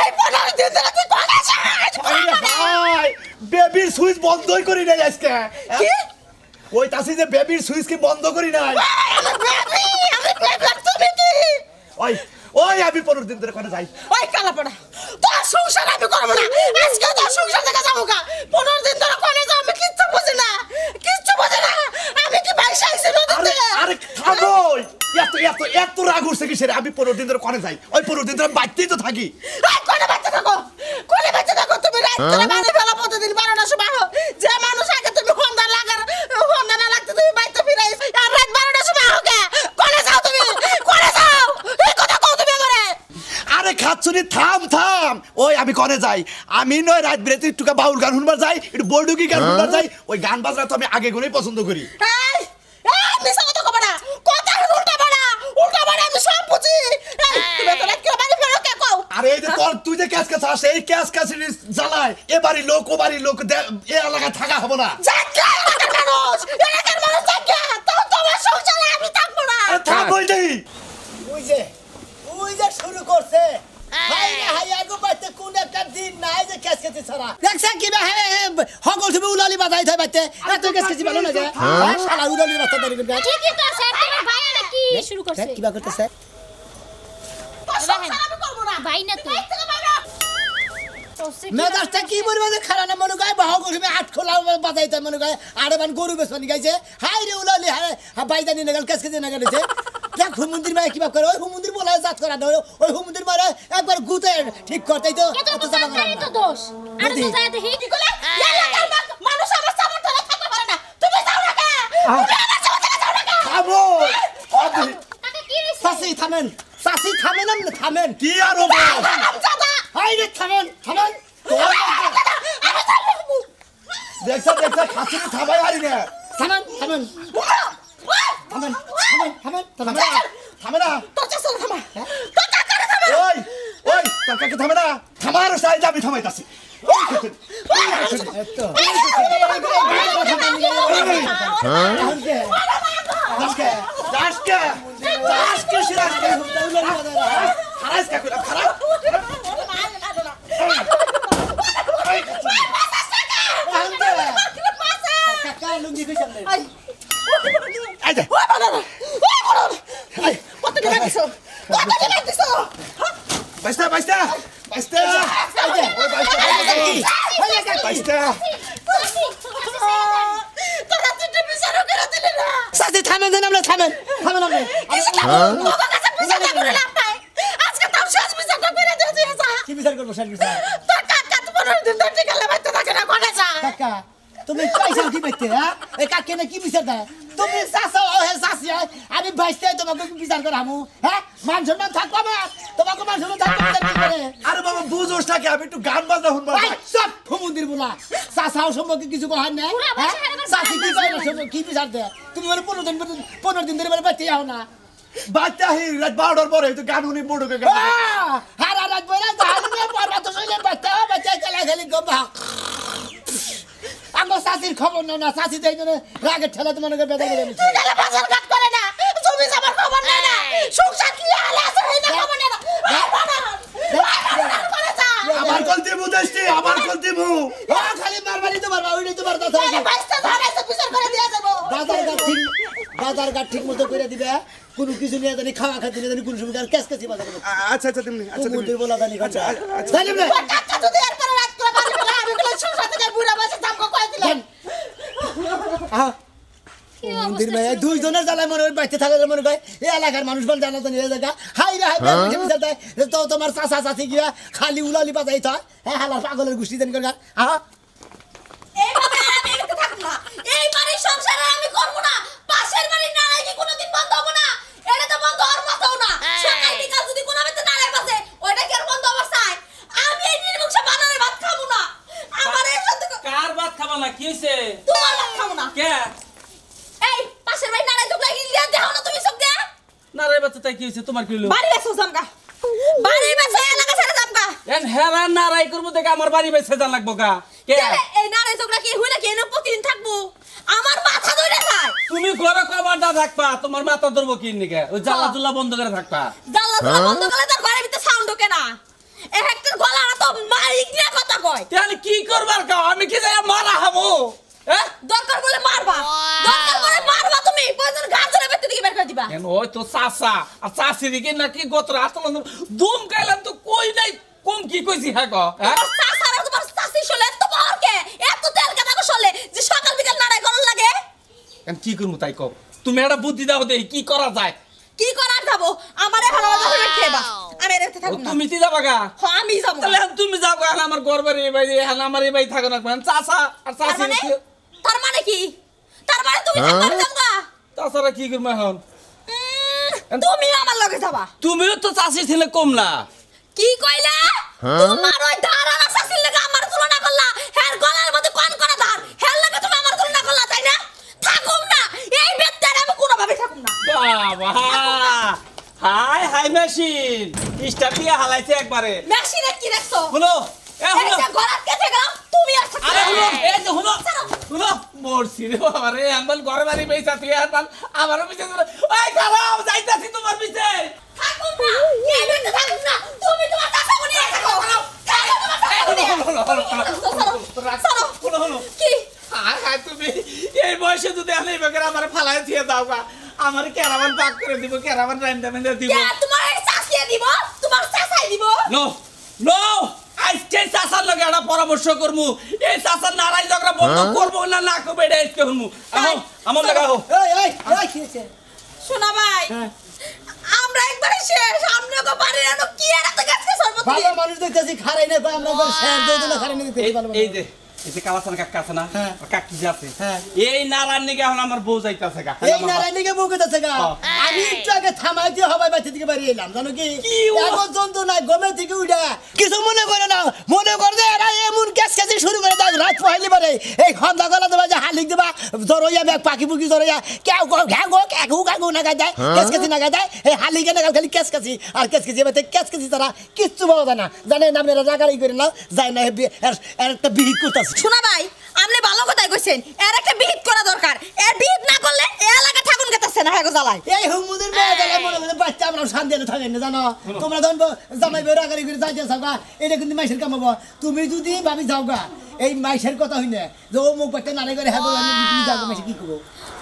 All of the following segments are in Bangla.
এই 15 দিন ধরে তুই কোন আছিস ভাই বেবির সুইচ বন্ধই করি নাই আজকে কি ওই তাসি যে বেবির সুইচ কি বন্ধ করি নাই আমি বেবি তুমি কি ওই ওই আমি 15 দিন ধরে কোনে যাই ওই কালা পড়া তোর সংসার আমি করব না আজকে তো সংসার থেকে যাবো কা 15 দিন ধরে কোনে যাও আমি কিচ্ছু বুঝি না আমি কি ভাইসা আইছি নদীতে আরে থামো এত রাগ উঠছে কি সেরে আমি 15 দিন ধরে কোনে যাই ওই 15 দিন ধরে বাইতেই তো থাকি কোনে বাচ্চা থাকো তুমি রাত করে বাড়ি ফেলা প্রতিদিন 12টার সময় যে মানুষ আগে তুমি হোন্ডা না লাগতে তুমি বাইতে ফিরাই আর রাত 12টার সময় হোকে কোনে যাও তুমি কোনে যাও এই কথা কও তুমি আমারে আরে খাচ্ছুনি থাম ওই আমি কোনে যাই আমি নয় রাত বিরাতে একটুকা বাউল গান শুনবার যাই একটু বড়ডুকি গান শুনবার যাই ওই গান বাজনা তো আমি আগে গুনেই পছন্দ করি এই মিছা কথা কবা না কথা উল্টা বাড়া আমি সব বুঝি তুমি তো রাত করে বাড়ি ফেরো কে কও আরে এই যে তুই যে ক্যাশ আসে এই ক্যাশ জ্বালায় এ বাড়ির লোক ও বাড়ির লোক এ এলাকায় থাকা হবে না এলাকার মানুষ জায়গা তো তোমার সংসারে আমি থাকবো না থাকবই নেই ওই যে শুরু করছে হাই আগো বাইতে কোন একটা দিন নাই যে কেসকেতে ছাড়া দেখছেন কি বা হগল তুমি উলালি বাজাই থাই বাইতে এত কেসকেছি ভালো না যে শালা উলালি রাস্তা ধরে গেল ঠিকই তো স্যার তোমার ভাই আর কি শুরু করছে কি বা করতেছে আমি করবো না ভাই না তুই মেজাজটা কি বলবো যে খারাপ মনে গায় হগল তুমি আট খোলা বাজাই থাই মনে গায় আরে বান গরু বেসনি গাইছে হাই রে উলালি হ্যাঁ বাইদানি না গেল কেসকেতে না গেছে দেখ হুমুন্দির মায়ে কিবা করে ওই হুমুন্দির বলা জাত করা না ওই হুমুন্দির মারে একবার গুতে ঠিক করতেই তো এত জামা করে তো দোষ আর তো যায় দেখি কি কইলে এলাকার মানুষ আমার সামনে ধরে থাকতে পারে না তুমি যাও না কে তুমি আমার সামনে থেকে যাও না কে থামো কাকা কি হইছে সাসি থামেন না থামেন কি আর হবে জাদা হাই রে থামেন দেখছ খাচ্ছুনি থামাই হারি না থামেন থামে না তোর চাচা থামা তোর কাকা থামা ওই তোর কাকে থামে না থামার সাইজ আমি থামাইতাছি তুমি পয়সা কি পেতে হ্যাঁ কাকে না কি বিচার দেয় তুমি চাষা আমি বাইসতে তোমাকে বিচার করে আমু হ্যাঁ মান সম্মান থাকবো আমার তোমাকে মান সম্মান থাকবে আরে বাবা বুঝোস না কি আমি একটু গান বাজনা শুনবার যাই সব হুমুন্দির বলা চাষাও সম্পর্কে কিছু কহার নাই হ্যাঁ চাষি কি কয় না কি বিচার দেয় তুমি বলে 15 দিন ধরে বলে বাইতে যাও না বাচ্চা হি রাত 12টার পরে তো গান শুনি বড়কে গান হারা রাত বলে গান নিয়ে পড়বা তো শৈলে বাচ্চা খেলা খেলি গবা আমার শাশির খবর না শাশি দেই না রাগে ঠেলা তোমার বেদা করে মিছে তাহলে বাজার ঘাট করে না তুমি আমার খবর নেই না সংসার কি হালে আছে এই না খবর নেই না আমার গলতি বুঝাইছি আমার গলতি মু খালি মারবারি তো মারবা ওইটাই তো মারতা থাকে বাইসটা ধরাইছে বিচার করে দিয়া যাব বাজার ঘাট ঠিক মতো করে দিবে কোনো কিছু নিয়ে জানি খাওয়া খাতে নিয়ে জানি কোন সময় কেসকেছি বাজার করে আচ্ছা তুমি মুদির বলা জানি আচ্ছা জানি না টাকা যদি এর পরে রাত করে বাড়ি ফেলা আমি গুলো সংসার থেকে বুড়া বসে দামকো কই দিলাম মুদির মেয়ে দুই জনের জ্বালায় মনে হয় বাইতে থাকে মনে হয় এই এলাকার মানুষ বল জানা তো নিয়ে জায়গা হাই রে হাই তো তোমার চাচা চাচি গিয়া খালি উলালি বাজাই তো হ্যাঁ হালা পাগলের গোষ্ঠী জানি করে এইভাবে আমি এতে থাকব না এই বাড়ির সংসার আমি করব না পাশের বাড়ির নালাই কি কোনোদিন বন্ধ হবে না এটা তো বন্ধ হওয়ার মতও না সকাল বিকাল যদি কোনো মতে নালাই বাজে ওইটা কি আর বন্ধ অবস্থায় আমি এই নির্বংশ বানারে ভাত খাবো না আমার এই সাথে কার ভাত খাবা না কি হইছে তোমার ভাত খাবো না কে এই পাশের বাড়ির নালাই তোকে লিয়া দেও না তুমি সব দে না রে বাচ্চা তাই কি হইছে তোমার কি হলো বাড়ি বেসো জামকা বাড়ি বেসো এলাকা ছেড়ে জামকা এন হেরা নারাই করব দেখে আমার বাড়ি বেচে জান লাগবো কা কে এই নালাই তোকরা কি হইলা কি এনে প্রতিদিন থাকবো আমার মাথা ধরে যায় তুমি ঘরে কবারটা থাকবা তোমার মাথা ধরবো কি নিকে ওই জ্বালা জুলা বন্ধ করে থাকবা জানলা জানলা বন্ধ করলে তার ঘরের ভিতরে সাউন্ড ঢোকে না একটা গলাটা তো মাইক নিয়ে কথা কয় তাহলে কি করবার কাও আমি কি যাই মারা হামু হ্যাঁ দরকার বলে মারবা দরকার বলে মারবা তুমি পয়জন গাছরে বেতে দিকে বের করে দিবা কেন ওই তো চাচা আর চাচি দিকে নাকি গত রাত দুম কাইলাম তো কই নাই কম কি কইছি হ্যাঁ গো হ্যাঁ তোমার চাচার আর তোমার চাচি শোলে এত বড় কে এত তেল কাটা কো শোলে যে সকাল বিকাল নাড়াই করার লাগে কেন কি করবো তাই কও তুমি একটা বুদ্ধি দাও দেই কি করা যায় কি করার খাবো আমারে ভালো ভালো খেবা আমি রেতে ও, থাকব না তুমি তি যাবা গা হ্যাঁ আমি যাব তাহলে তুমি যাও গা আমার ঘর বাড়ি এই বাড়ি এখন আমার এই বাড়ি থাকো না চাচা আর চাচি তার মানে কি তার মানে তুমি থাকবা যাবা তাছাড়া কি করবো এখন তুমি আমার লগে যাবা তুমিও তো চাচি ছিলে কম না কি কইলা তোমার ওই ধারানা চাচির লাগে আমার তুলনা করলা হের গলার মধ্যে কোন কোন ধার হের লাগে তুমি আমার তুলনা করলা তাই না থাকুম না এই বেত্তারে আমি কোনো ভাবে থাকুম না বাবা হাই হাই মেশিন স্টার দিয়ে হালাইছে একবারে মেশিনে কি রাখছো হলো এ এই হলো যে গলার কেটে গেলাম তুমি আর থাকবে আরে হলো এই যে হলো হলো মরছি রে বাবা রে আনবাল ঘরে বাড়ি বেইছা তুই আনবাল আমারও পিছে ওই খারাপ যাইতাছি তোমার পিছে থাকুম না এই বেত্তা থাকুম না তুমি তোমার চাচা নিয়ে থাকো থাকো তোমার চাচা নিয়ে কি হাই তুমি এই বয়সে যদি আমি বেকার আমার ফালাই দিয়ে দাও গা আমার কেরামান পাক করে দিব কেরামান রাইন্দা মেন্দা দিব কে তোমার চাচিয়ে দিব তোমার চাচাই দিব নো নো আজকে চাচার লগে একটা পরামর্শ করমু এই চাচার নারাই ঝগড়া বন্ধ করবো না না করবো এটা আজকে করমু আহো আমার লাগা আহো এই কি হয়েছে শোনা ভাই আমরা একবারে শেষ আমরা তো পারি না কি আর এত গাছকে সর্বত্র ভালো মানুষ দেখতেছি খারাই না আমরা একবার শেয়ার দিয়ে দিলে খারাই না দেখতেছি ভালো এই যে এই যে কালাসান কাকা আছে না হ্যাঁ। কাকি যে আছে হ্যাঁ। এই নারার নিকে এখন আমার বউ যাইতাছে গা এই নারায়ণীকে বুকে যাচ্ছে গা আমি একটু আগে থামাই দিয়ে হবাই বাচ্চা থেকে বাড়ি এলাম জানো কি এখন জন্তু নাই গমে থেকে উঠা কিছু মনে করে না মনে করে যে এরা এমন ক্যাচ ক্যাচি শুরু করে দেখ রাত পহাইলি পারে এই খন্দা গলা দেবা যে হালিক দেবা জরইয়া ব্যাগ পাখি পুকি জরইয়া কেউ ঘ্যাগো কাকু কাকু না গায় দেয় ক্যাচ ক্যাচি না গায় দেয় এই হালিকে না খালি ক্যাচ ক্যাচি আর ক্যাচ ক্যাচি এবার ক্যাচ ক্যাচি তারা কিচ্ছু পাওয়া যায় না জানেন আপনারা জাগাড়ি করে না যায় না এর একটা বিহিত করতেছে শোনা ভাই আপনি ভালো কথাই কইছেন এর একটা বিহিত করা দরকার এর বিহিত না করলে এই এলাকা থাকুন গেতাছে না হেগো জ্বালায় এই হুমুদের মেয়ে জানা মনে করে বাচ্চা আমরা শান্তি এনে থাকেন না জানো তোমরা ধরবো জামাই বেরা গাড়ি করে যাইতে যাওগা এটা কিন্তু মাইসের কাম হবো তুমি যদি ভাবি যাওগা এই মাইসের কথা হই না যে ও মুখ বাচ্চা নাড়ে করে হ্যাঁ আমি তুমি যাবো মাইসে কি করবো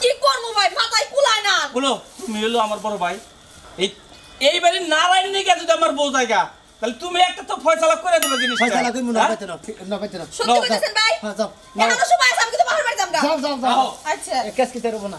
কি করবো ভাই মাথায় কুলায় না বলো তুমি হলো আমার বড় ভাই এই এইবারে নারায়ণ নিকে যদি আমার বউ জায়গা তাহলে তুমি একটা তো ফয়সালা করে দেবে জিনিসটা ফয়সালা কই মনে পাইতে না পাইতে না সত্যি কইতেছেন ভাই হ্যাঁ যাও এখন তো সময় আছে আমি কিন্তু বাহির বাড়ি যামগা যাও যাও যাও আচ্ছা কেস কি তেরবো না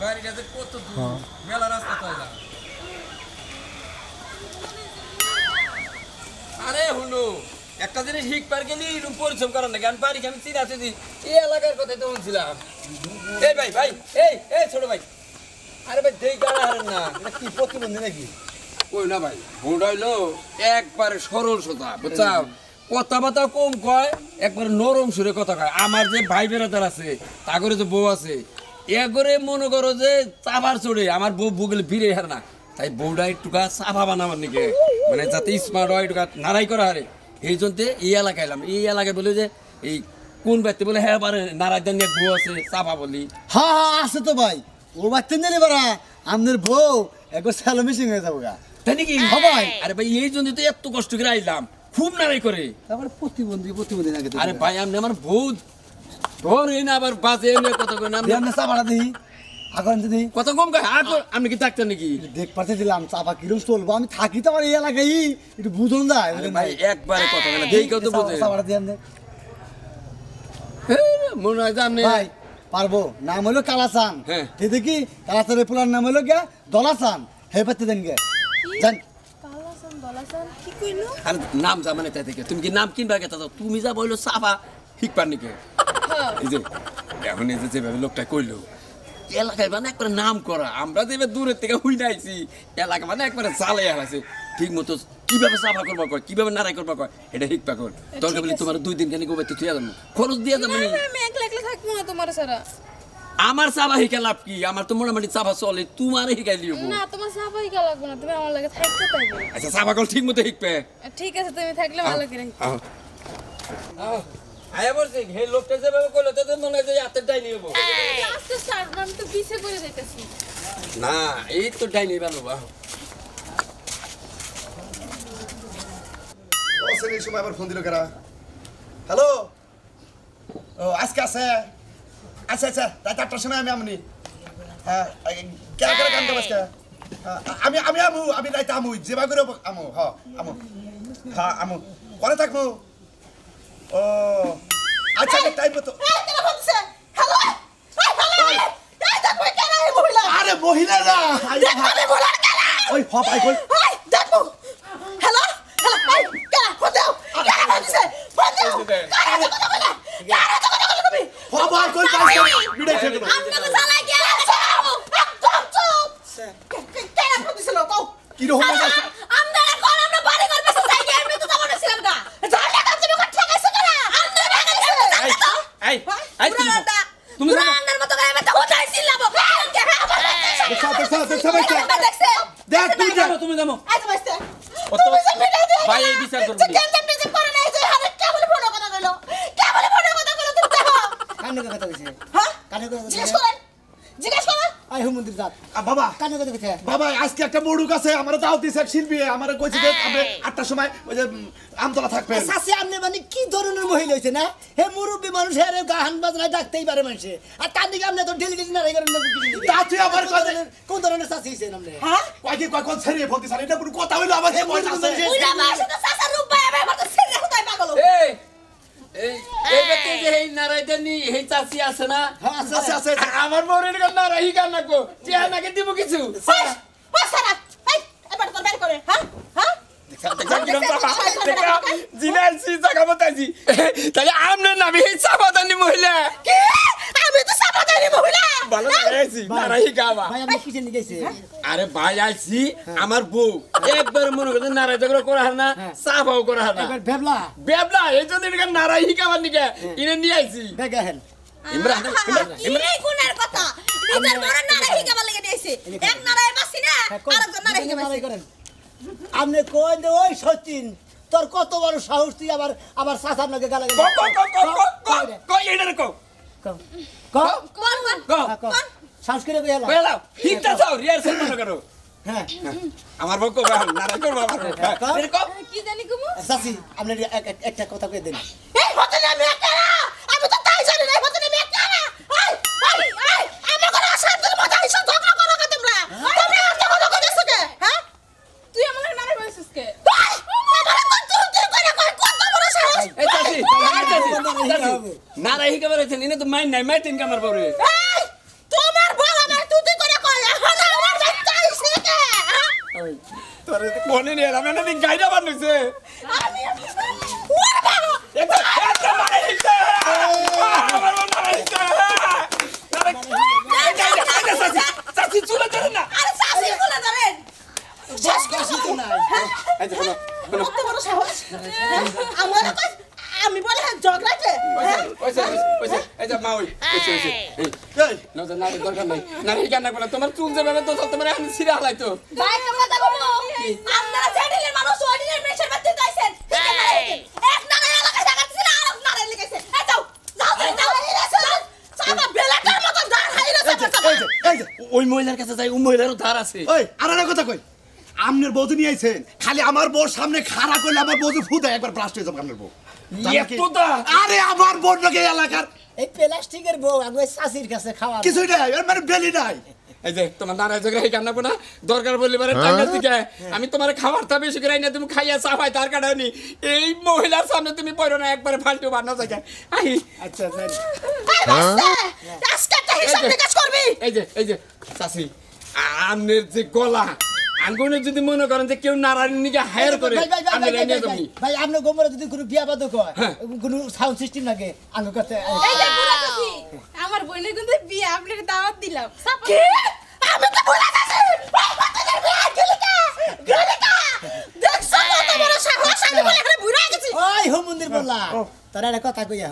বাড়িটাতে কত দূর মেলা রাস্তা তো এটা আরে হুনু একটা জিনিস হিক পার গেলি এরকম পরিশ্রম করার নাকি আমি পারি আমি চিনা চিনি এই এলাকার কথাই তো বলছিলাম এই ভাই ভাই এই ছোট ভাই আরে ভাই দেই গাড়া হারেন না এটা কি প্রতিবন্ধী নাকি কই না ভাই ভোট হইলো একবারে সরল সোজা বুঝছাও কথাবার্তা কম কয় একবারে নরম সুরে কথা কয় আমার যে ভাই বেড়াদার আছে তাগরে যে বউ আছে এ করে মনে করো যে চাবার চড়ে আমার বউ বুগলে ভিড়ে হার না তাই বউটা একটুকা চাপা বানাবার নাকি মানে যাতে স্মার্ট হয় একটুকা নাড়াই করা হারে এই জন্য এই এলাকায় এলাম এই এলাকায় বলে যে এই কোন ব্যক্তি বলে হ্যাঁ পারে নাড়াই দেন এক বউ আছে চাপা বলি হ্যাঁ হ্যাঁ আছে তো ভাই ও বাচ্চা নেই বারা আমাদের বউ একবার স্যালো মিশিং হয়ে যাবো গা তাই নাকি ভাই আরে ভাই এই জন্য তো এত কষ্ট করে আইলাম খুব নাড়াই করে তারপরে প্রতিবন্ধী নাকি আরে ভাই আপনি আমার বউ ধরে না আবার বাজে এমনি কথা কই না আপনি আমরা চাপাটা দিই এখন যদি কত কম কয় আপনি কি ডাক্তার নাকি দেখ পারতে দিলাম চাপা কিরম চলবো আমি থাকি তো আমার এই এলাকায় একটু বুঝুন যায় আরে ভাই একবারে কথা বলে দেই কত বুঝে চাপাটা দিয়ে আনতে মনে হয় যে আপনি ভাই পারবো নাম হলো কালাচান হ্যাঁ। ঠিক কি কালাচানের পুলার নাম হলো গিয়া দলাচান হে পাতে দেন গে জান আর নাম যা মানে তাই থেকে তুমি কি নাম কিনবা গেতা যাও তুমি যা বললো সাফা ঠিক পার নাকি এই যে এখন এই যে যেভাবে লোকটা কইলো এলাকায় মানে একবারে নাম করা আমরা যে এবার দূরের থেকে হুই নাইছি এলাকা মানে একবারে জালে হারাছে ঠিক মতো কিভাবে সাফা করবা কয় কিভাবে নাড়াই করবা কয় এটা হিকপা কর দরকার বলি তোমার 2 দিন কেন গোবাইতে তুই যাবো খরচ দিয়ে যাবো আমি একলা একলা থাকবো না তোমার সারা আমার চাপা হিকা লাভ কি আমার তো মোটামুটি চাপা চলে তোমার হিকাই লিও না তোমার সাফাই কা লাগবে না তুমি আমার লাগে থাকতে পারবে আচ্ছা চাপা কল ঠিক মতো হিকবে ঠিক আছে তুমি থাকলে ভালো করে আয়া বলছি হে লোকটা যেভাবে কইলো তো মনে হয় যে হাতের ডাইনি হবো আস্তে স্যার আমি তো পিছে করে যাইতেছি না এই তো ডাইনি বানো বা ও সেন এই সময় আবার ফোন দিল কারা হ্যালো ও আজকে আছে আচ্ছা আচ্ছা রাত 8টার সময় আমি আমনি হ্যাঁ কেন করে কাম করছ আমি আমি আমু আমি রাইতে আমু যেবা করে আমু হ্যাঁ আমু হ্যাঁ আমু কোনে থাকবো ও আচ্ছা টাইম মতো হ্যালো এই দেখো কেন এই মহিলা আরে মহিলা না ওই হপ আই কই দেখো হ্যালো হ্যালো এই কেন ফোন দাও কেন বলছে ফোন দাও হপ আই কই পাইছে বিড়াই থেকে আপনাকে জ্বালাই কি একদম চুপ কেন ফোন দিছিল কও কি রকম আছে আমরা কোন আমরা বাড়ি ঘর বেঁচে যাই কি আমি তো যাব না ছিলাম না জ্বালাই কাজ তুমি কোথা গেছো কেন আমরা এই এই তুমি রান্নার মতো করে আমি তো কোথায় ছিলাম দেখ তুই যা তুমি যাও আজ বসতে ও তো ভাই এই বিচার করবি করে নাই যে আরে কেবল ফোন কথা কইলো কেবল ফোন কথা কইলো তুমি দেখো কানে কথা কইছে হ্যাঁ কানে কথা জিজ্ঞেস কইছে করেন জিজ্ঞেস করেন আই হুমুন্দির জাত বাবা কানে কথা কইছে বাবা আজকে একটা মড়ুক আছে আমার দাও দিছে এক শিল্পী আমার কইছে যে আপনি 8টার সময় ওই যে আমতলা থাকবেন সাসি আমনে মানে কি ধরনের মহিলা হইছে না হে মুরব্বি মানুষ হে রে গান বাজনা ডাকতেই পারে মানুষে আর তার দিকে আমনে তো ডেলিগেশন না করেন না তা তুই আবার কোন ধরনের সাসি হইছে আমনে হ্যাঁ কয় কোন ছেড়ে বলতে স্যার এটা পুরো কথা হইলো আমার হে বয়স আছে ওইটা মাসে তো সাসা রূপ পায় আমি আমার তো সিরে কোথায় পাগল এই এই এই ব্যক্তি যে এই নারাইদানি এই চাচি আছে না হ্যাঁ আছে আছে আছে আমার বউরের গান নারাই গান নাকো টিয়া নাকে দিব কিছু ওই সারা এই এবার তো বের করে হ্যাঁ হ্যাঁ জিনাইছি জায়গা বতাইছি তাহলে আমনে নামে এই সাবাদানি মহিলা কি আমি তো সাবাদারি মহিলা ভালো লাগাইছি নারাই গাওয়া ভাই আপনি কি জানি গেছে আরে ভাই আইছি আমার বউ একবার মনে করে নারাই ঝগড়া করা হয় না সাফাও করা হয় না একবার ভেবলা বেবলা এই জন্য এখানে নারাই হিকাবার নিকে ইনে নিয়ে আইছি বেগাহেন ইমরান এই কোনের কথা নিজের বড় নারাই হিকাবার লাগি দিয়েছে এক নারাই বাসি না আরেকজন নারাই হিকাবার করেন আপনি কই যে ওই সচিন তোর কত বড় সাহস তুই আবার সাসার নাকে গালা কই এটার কো কোন কোন কো সাহস করে কইলা কইলাও ঠিকটা যাও রিহার্সাল মনে করো হ্যাঁ আমার বউ কো নারাই করবা আমার কো কি জানি কুমু সাসি আপনি একটা কথা কই দেন এই হতে না আমি একারা আমি তো তাই জানি না হতে না আমি একারা এই আমি কোন আসার মত আইছো ঝগড়া করো না তোমরা তোমরা এত কথা কইছো কে হ্যাঁ তুই আমার নারে বলছিস কে এই চাচি নারাই হিকাবার আছে ইনে তো মাইন নাই মাইতেন কামার বউরে তোমার বউ আমার তুই করে কয় এখন আমার বাচ্চা আইছে কে তোরে কোনে নিয়ে আমি না গাইডা বানাইছে আমি ওরে বাবা এটা নারাই হিকা আমার বউ নারাই হিকা চাচি চুলা ধরে না আরে শাসি বলে ধরেন শেষ কাশি তো নাই এই দেখো কত বড় সাহস আমার কই আমি বলে ঝগড়াতে ওইসে এই যে মা ওইসে এই না না দরকার নাই নারী কেন বলে তোমার চুল যে ভাবে তো তোমার এখন ছিড়া হলাইতো ভাই তোমরা দেখো আপনারা জেডিলের মানুষ ওডিলের মেশার মধ্যে গাইছেন এক নারে এলাকায় দেখাচ্ছিল আর এক নারে লিখেছে এই যাও যাও সাবা বেলাটার মত দাঁড় হাইরা এই যে ওই মহিলার কাছে যাই ওই মহিলারও ধার আছে ওই আর একটা কথা কই আমনের বউদি নিয়ে আইছেন খালি আমার বউর সামনে খাড়া করলে আমার বউদি ফুদে একবার ব্লাস্ট হয়ে যাবে আমনের বউ এতটা আরে আমার বোন নাকি এলাকার এই প্লাস্টিকের বউ আগে সাসির কাছে খাওয়া কিছুই নাই এর মানে বেলি নাই এই যে তোমার নারায় ঝগড়া এই কান্না কোনা দরকার বললে পারে টাকা দিকে আমি তোমার খাবারটা বেশি করে না তুমি খাইয়া চাপাই তার কাটানি এই মহিলার সামনে তুমি পড়ো না একবারে ফালতু বান্না জায়গা আই আচ্ছা স্যার আজকে একটা হিসাব নিকাশ করবি এই যে চাচি আমনের যে গলা আঙ্গুনে যদি মনে করেন যে কেউ নারায়ণ নিকে হায়ার করে আমি নিয়ে যাবি ভাই আপনি গোমরে যদি কোনো বিয়া বাদ কয় কোনো সাউন্ড সিস্টেম লাগে আঙ্গ কাছে এই যে পুরা চাচি আমার বোনের কিন্তু বিয়ে আপনাকে দাওয়াত দিলাম কি আমি তো ভুলে গেছি ওই বাচ্চাদের বিয়ে গলিকা দেখছ কত বড় সাহস আমি বলে এখানে ভুলে গেছি ওই হো মন্দির বললা তোর একটা কথা কইয়া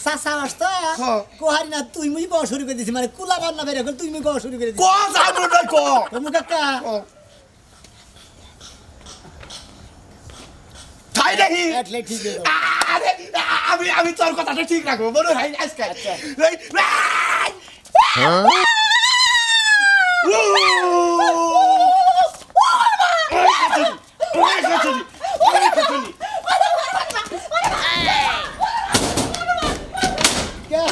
সাসা আসতো কোহারি না তুই মুই কও শুরু করে দিছি মানে কুলা বান্না বের করে তুই মুই কও শুরু করে দিছি ক যাবো না ক তুমি কাকা তাই দেখি এটলে ঠিক আরে আমি তোর কথাটা ঠিক রাখবো বড় ভাই আজকে আচ্ছা।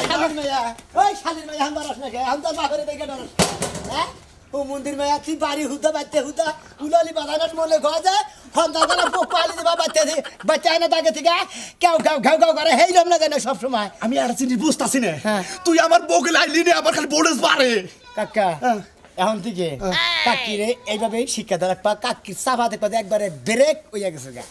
শালির মাইয়া ওই শালির মাইয়া আমার আসনা কে আমি তো বাপরে দেখে ডর হ্যাঁ ও মন্দির মাইয়া তুই বাড়ি হুদা বাচ্চা হুদা উলালি বাজানার মনে ঘর যায় ফন্দানা পোক পালি দিবা বাচ্চা বাচ্চা না দাগে থেকে কেউ গাও গাও গাও করে হেই রম না কেন সব সময় আমি আর চিনি বুঝতাছি না হ্যাঁ। তুই আমার বউকে লাইলি নে আমার খালি বোনাস বাড়ে কাকা এখন থেকে কাকিরে এইভাবে শিক্ষা দেওয়া কাকির সাফা দেখো একবারে ব্রেক হইয়া গেছে গা